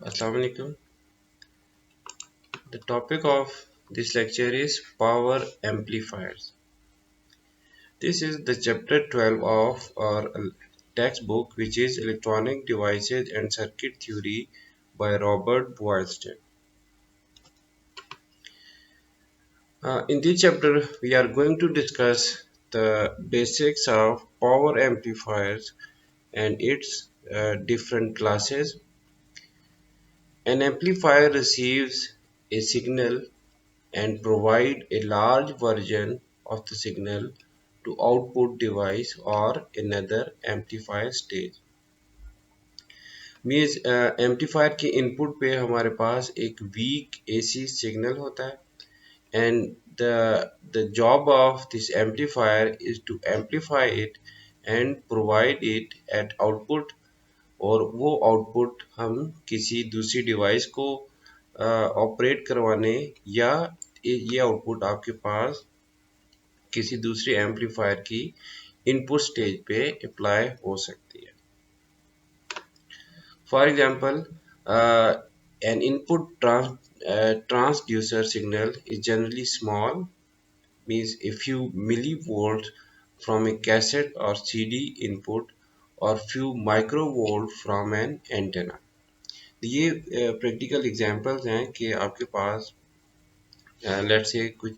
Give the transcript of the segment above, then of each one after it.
Assalamu alaikum. The topic of this lecture is power amplifiers. This is the chapter 12 of our textbook, which is Electronic Devices and Circuit Theory by Robert Boylston. In this chapter, we are going to discuss the basics of power amplifiers and its different classes. An amplifier receives a signal and provide a large version of the signal to output device or another amplifier stage. Means amplifier के input पे हमारे पास एक weak AC signal होता है and the job of this amplifier is to amplify it and provide it at output और वो output हम किसी दूसरी डिवाइस को ऑपरेट करवाने या ये आउटपुट आपके पास किसी दूसरे एम्पलीफायर की इनपुट स्टेज पे अप्लाई हो सकती है. For example an input transducer signal is generally small, means a few millivolts from a cassette or CD input or few microvolt from an antenna. ये प्रैक्टिकल एग्जांपल्स हैं कि आपके पास let's say कुछ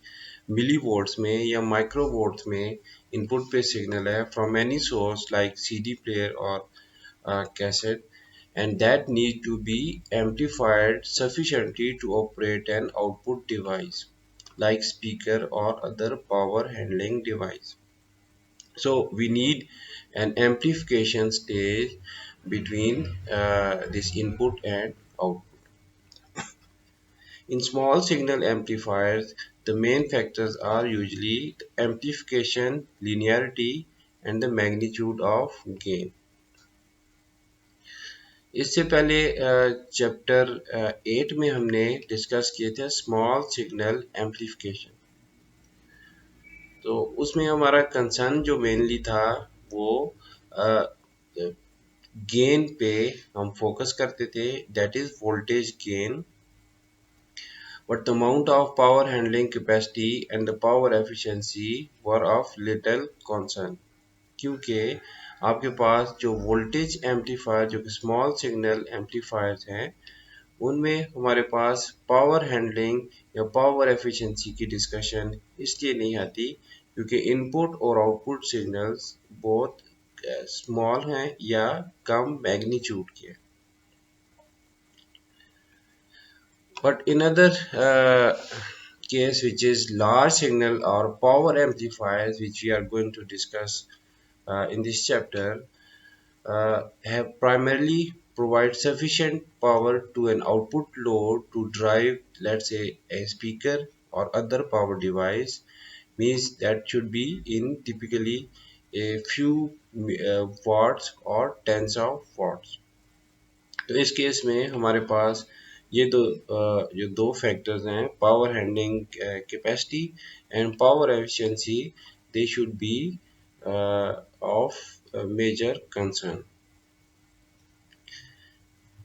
मिली volts में या माइक्रो वोल्ट्स में input पे signal है from any source like CD player और cassette and that need to be amplified sufficiently to operate an output device like speaker or other power handling device. So we need an amplification stage between this input and output. In small signal amplifiers, the main factors are usually the amplification, linearity, and the magnitude of gain. इससे पहले chapter 8 में हमने discuss किए थे small signal amplification. तो उसमें हमारा concern जो मेनली था वो गेन पे हम फोकस करते थे, that is voltage gain. But the amount of power handling capacity and the power efficiency were of little concern, क्योंकि आपके पास जो वोल्टेज एम्पलीफायर जो कि स्मॉल सिग्नल एम्पलीफायर्स हैं उनमें हमारे पास पावर हैंडलिंग या पावर एफिशिएंसी की डिस्कशन इसलिए नहीं आती क्योंकि इनपुट और आउटपुट सिग्नल्स बहुत स्मॉल हैं या कम मैग्नीट्यूड के हैं. But another case which is large signal or power amplifiers, which we are going to discuss in this chapter, have primarily provide sufficient power to an output load to drive, let's say, a speaker or other power device, means that should be in typically a few watts or tens of watts. तो इस case में हमारे पास ये जो दो factors हैं power handling capacity and power efficiency they should be of major concern.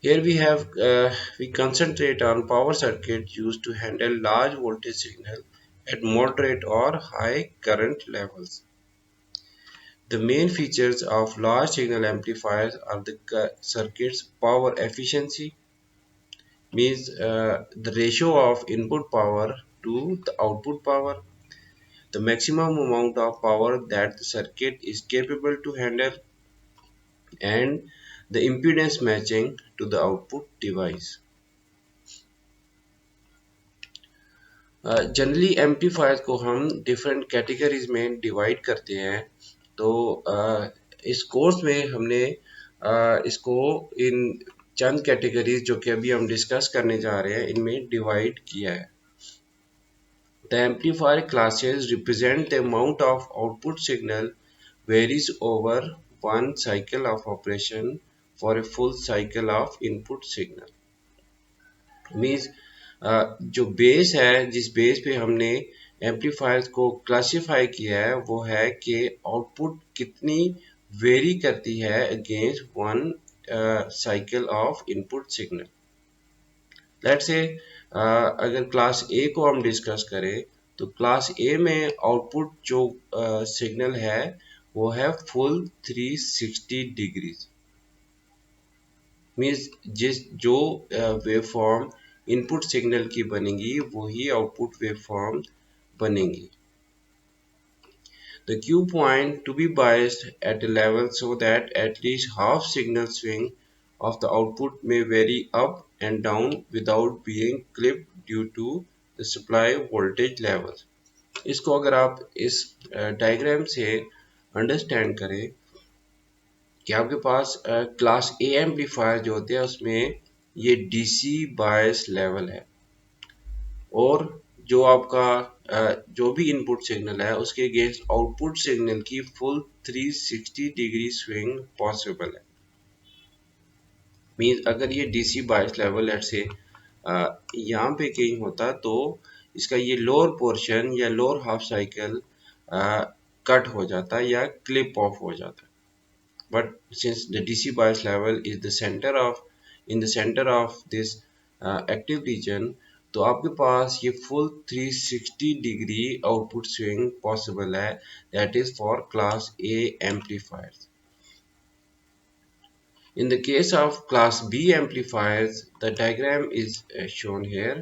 Here we concentrate on power circuits used to handle large voltage signal at moderate or high current levels. The main features of large signal amplifiers are the circuit's power efficiency, means the ratio of input power to the output power, the maximum amount of power that the circuit is capable to handle, and the impedance matching to the output device. Generally amplifiers को हम different categories में divide करते हैं. तो इस course में हमने इसको इन चंद कैटेगरीज जो कि अभी हम डिस्कस करने जा रहे हैं इनमें डिवाइड किया है. The amplifier classes represent the amount of output signal varies over one cycle of operation for a full cycle of input signal. Means जो बेस है जिस बेस पे हमने एम्पलीफायर्स को क्लासिफाई किया है वो है कि आउटपुट कितनी वेरी करती है against one cycle of input signal. Let's say अगर क्लास ए को हम डिस्कस करें तो क्लास ए में आउटपुट जो सिग्नल है वो है फुल 360 डिग्रीज। मीन्स जिस जो वेवफॉर्म इनपुट सिग्नल की बनेगी वही आउटपुट वेवफॉर्म बनेगी। The cue point to be biased at a level so that at least half signal swing of the output may vary up and down without being clipped due to the supply voltage level। इसको अगर आप इस diagram से understand करें कि आपके पास class A amplifier जो होते हैं उसमें ये डीसी बायस लेवल है, और जो आपका जो भी इनपुट सिग्नल है उसके अगेंस्ट आउटपुट सिग्नल की फुल 360 डिग्री स्विंग पॉसिबल है। मीन्स अगर ये डीसी बायस लेवल लेट से यहाँ पे कहीं होता तो इसका ये लोअर पोर्शन या लोअर हाफ साइकिल कट हो जाता या क्लिप ऑफ हो जाता। But since the DC bias level is the center of in the center of this active region, तो आपके पास ये full 360 degree output swing possible है, that is for class A amplifiers। In the case of class B amplifiers, the diagram is shown here।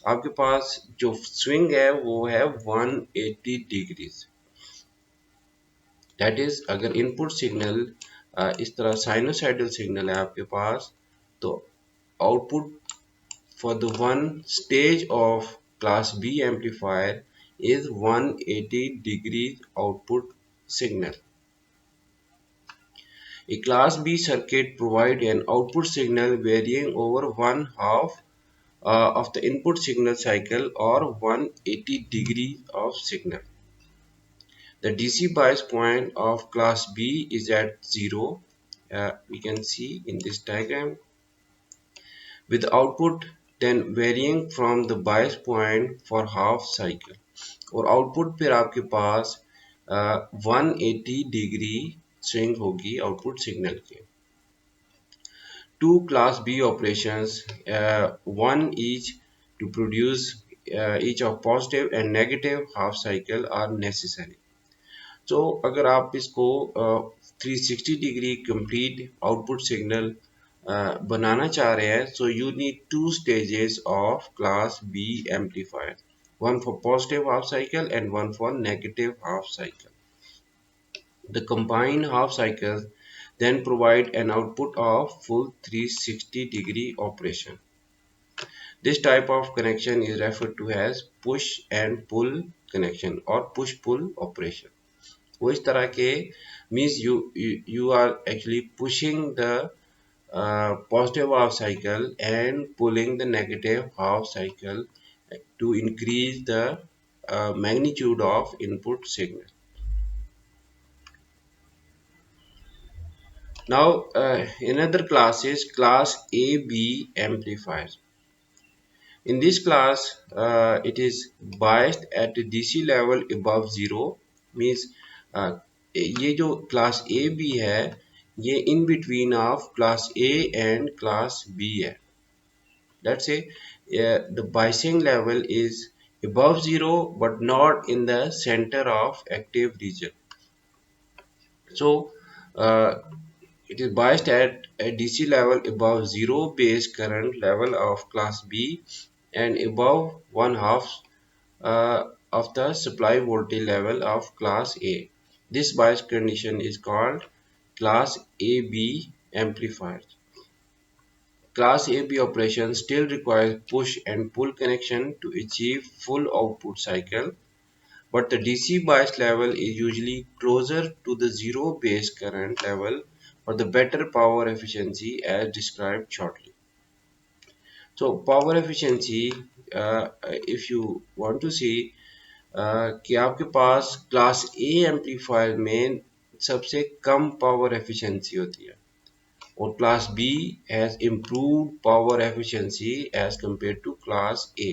आपके पास जो swing है वो है 180 degrees। That is अगर इनपुट सिग्नल इस तरह साइनोसाइडल सिग्नल है आपके पास, तो output for the one stage of class B amplifier is 180 degrees output signal। A class B circuit provide an output signal varying over one half of the input signal cycle or 180 degrees of signal। The DC bias point of class B is at 0, we can see in this diagram, with output then varying from the bias point for half cycle। और output फिर आपके पास 180 degree swing होगी output signal के। Two class B operations, one each to produce each of positive and negative half cycle are necessary। तो अगर आप इसको 360 degree complete output signal बनाना चाह रहे हैं, so you need two stages of class B amplifier, one for positive half cycle and one for negative half cycle। The combined half cycles then provide an output of full 360 degree operation। This type of connection is referred to as push and pull connection or push pull operation। वो इस तरह के means you are actually pushing the positive half cycle and pulling the negative half cycle to increase the magnitude of input signal। Now another class is class AB amplifiers। In this class it is biased at the DC level above zero। means ये जो class A B है ये in between of class A and class B है। Let's say the biasing level is above zero but not in the center of active region। So it is biased at a DC level above zero base current level of class B and above one half of the supply voltage level of class A। This bias condition is called class AB amplifiers। Class AB operation still requires push and pull connection to achieve full output cycle, but the DC bias level is usually closer to the zero base current level for the better power efficiency as described shortly। So power efficiency, if you want to see कि आपके पास class A amplifier में सबसे कम power efficiency होती है और class B has improved power efficiency as compared to class A।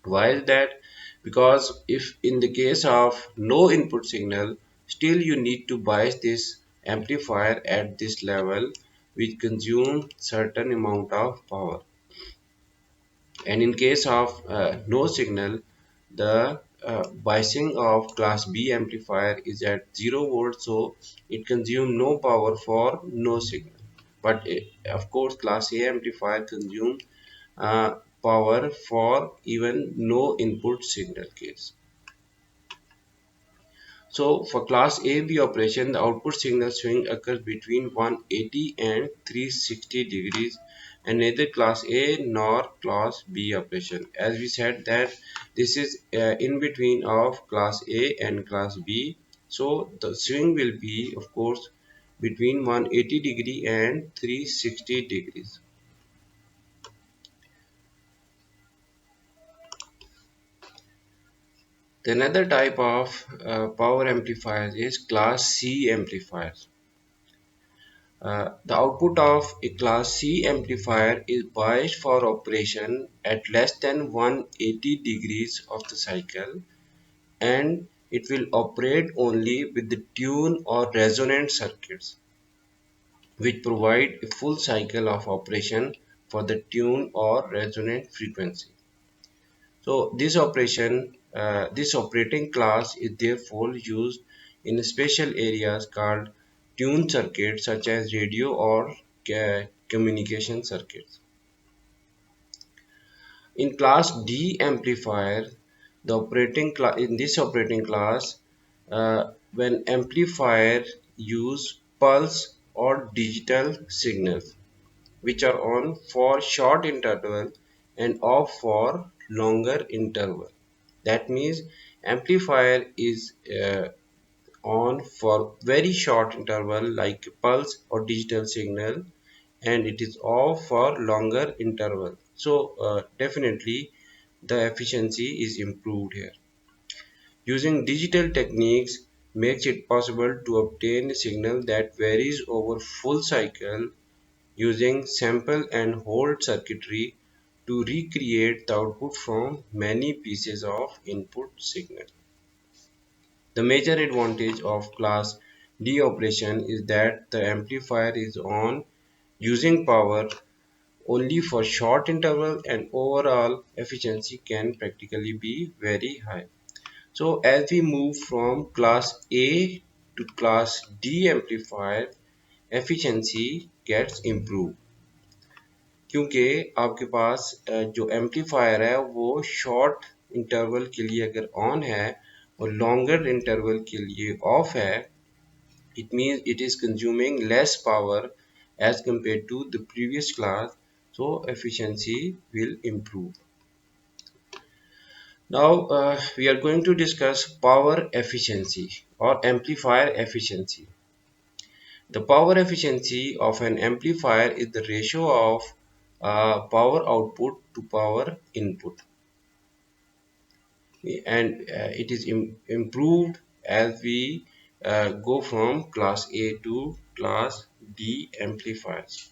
Why is that? Because if in the case of no input signal, still you need to bias this amplifier at this level which consumes certain amount of power। And in case of no signal, the biasing of class B amplifier is at 0 volts, so it consumes no power for no signal. But of course, class A amplifier consumes power for even no input signal case. So for class AB operation, the output signal swing occurs between 180 and 360 degrees, and neither class A nor class B operation. As we said that this is in between of class A and class B. So the swing will be of course between 180 degree and 360 degrees. The another type of power amplifiers is class C amplifiers. The output of a class C amplifier is biased for operation at less than 180 degrees of the cycle, and it will operate only with the tune or resonant circuits which provide a full cycle of operation for the tune or resonant frequency. So this operating class is therefore used in special areas called tune circuits such as radio or communication circuits. In class D amplifier, in this operating class, when amplifier use pulse or digital signals, which are on for short interval and off for longer interval. That means amplifier is on for very short interval like pulse or digital signal, and it is off for longer interval. So definitely the efficiency is improved here. Using digital techniques makes it possible to obtain a signal that varies over full cycle using sample and hold circuitry to recreate the output from many pieces of input signal. The major advantage of class D operation is that the amplifier is on using power only for short interval, and overall efficiency can practically be very high. So as we move from class A to class D amplifier, efficiency gets improved क्योंकि आपके पास जो amplifier है वो short interval के लिए अगर on है और लॉन्गर इंटरवल के लिए ऑफ है, it means it is consuming less power as compared to the previous class, so efficiency will improve. Now we are going to discuss power efficiency or amplifier efficiency. The power efficiency of an amplifier is the ratio of power output to power input, and it is improved as we go from class A to class D amplifiers.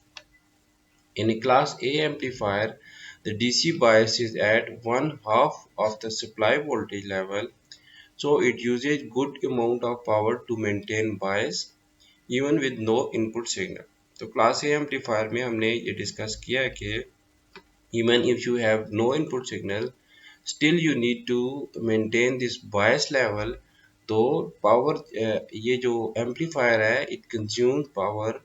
In a class A amplifier, the DC bias is at one half of the supply voltage level, so it uses good amount of power to maintain bias even with no input signal. तो class A amplifier में हमने ये discuss किया है कि even if you have no input signal, still you need to maintain this bias level. तो power ये जो amplifier है it consumes power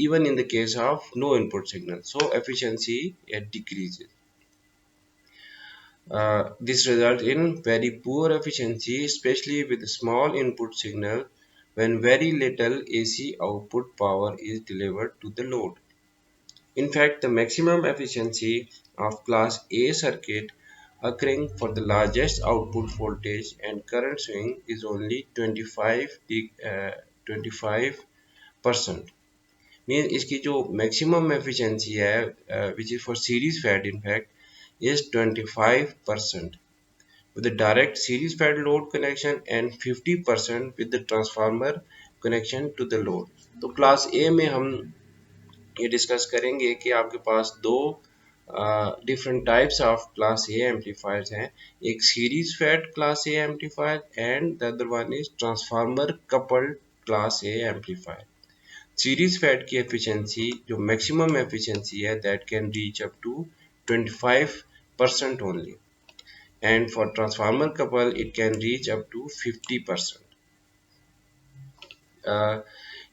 even in the case of no input signal, so efficiency decreases. This results in very poor efficiency, especially with small input signal when very little AC output power is delivered to the load. In fact, the maximum efficiency of class A circuit occurring for the largest output voltage and current swing is only 25%. Means इसकी जो maximum efficiency है which is for series fed in fact is 25% with the direct series fed load connection and 50% with the transformer connection to the load. तो class A में हम ये discuss करेंगे कि आपके पास दो different types of class A amplifiers हैं, एक series fed class A amplifier and the other one is transformer coupled class A amplifier. Series fed की एफिशिएंसी जो मैक्सिमम एफिशिएंसी है that can reach up to 25% only, and for transformer couple it can reach up to 50%.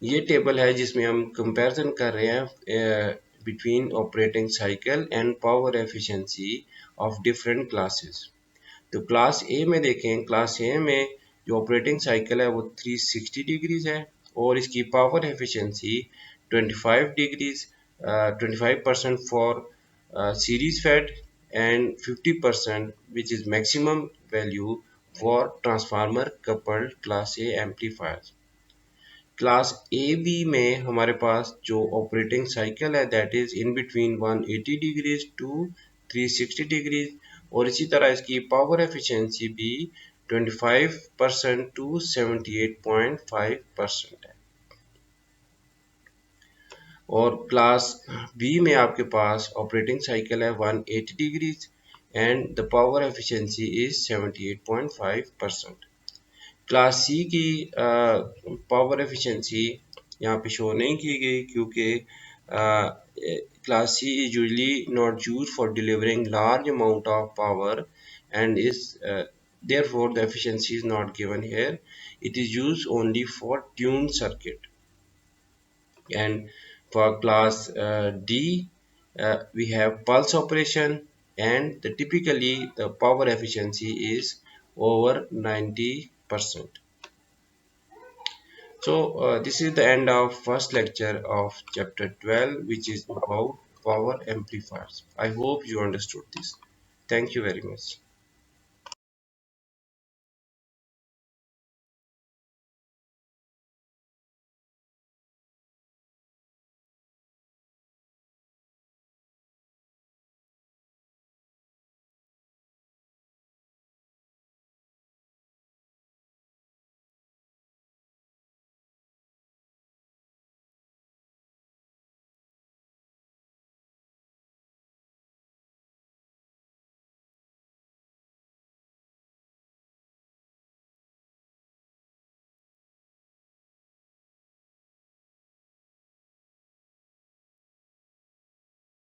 ये table है जिसमें हम comparison कर रहे हैं between operating cycle and power efficiency of different classes. तो क्लास ए में देखें, क्लास ए में जो ऑपरेटिंग साइकिल है वो 360 डिग्रीज है और इसकी power efficiency 25 degrees, 25% for series fed and 50% which is maximum value for transformer coupled class A amplifiers. Class A B में हमारे पास जो ऑपरेटिंग साइकिल है that is in between 180 degrees to 360 degrees, और इसी तरह इसकी पावर एफिशिएंसी भी 25% टू 78.5% है। और क्लास बी में आपके पास ऑपरेटिंग साइकिल है 180 degrees and the power efficiency is 78.5%। Class C की पावर एफिशिएंसी यहाँ पे शो नहीं की गई क्योंकि class C is usually not use for delivering large amount of power and is therefore the efficiency is not given here. It is used only for tuned circuit. And for class D, we have pulse operation, and typically the power efficiency is over 90%. So this is the end of first lecture of chapter 12, which is about power amplifiers. I hope you understood this. Thank you very much.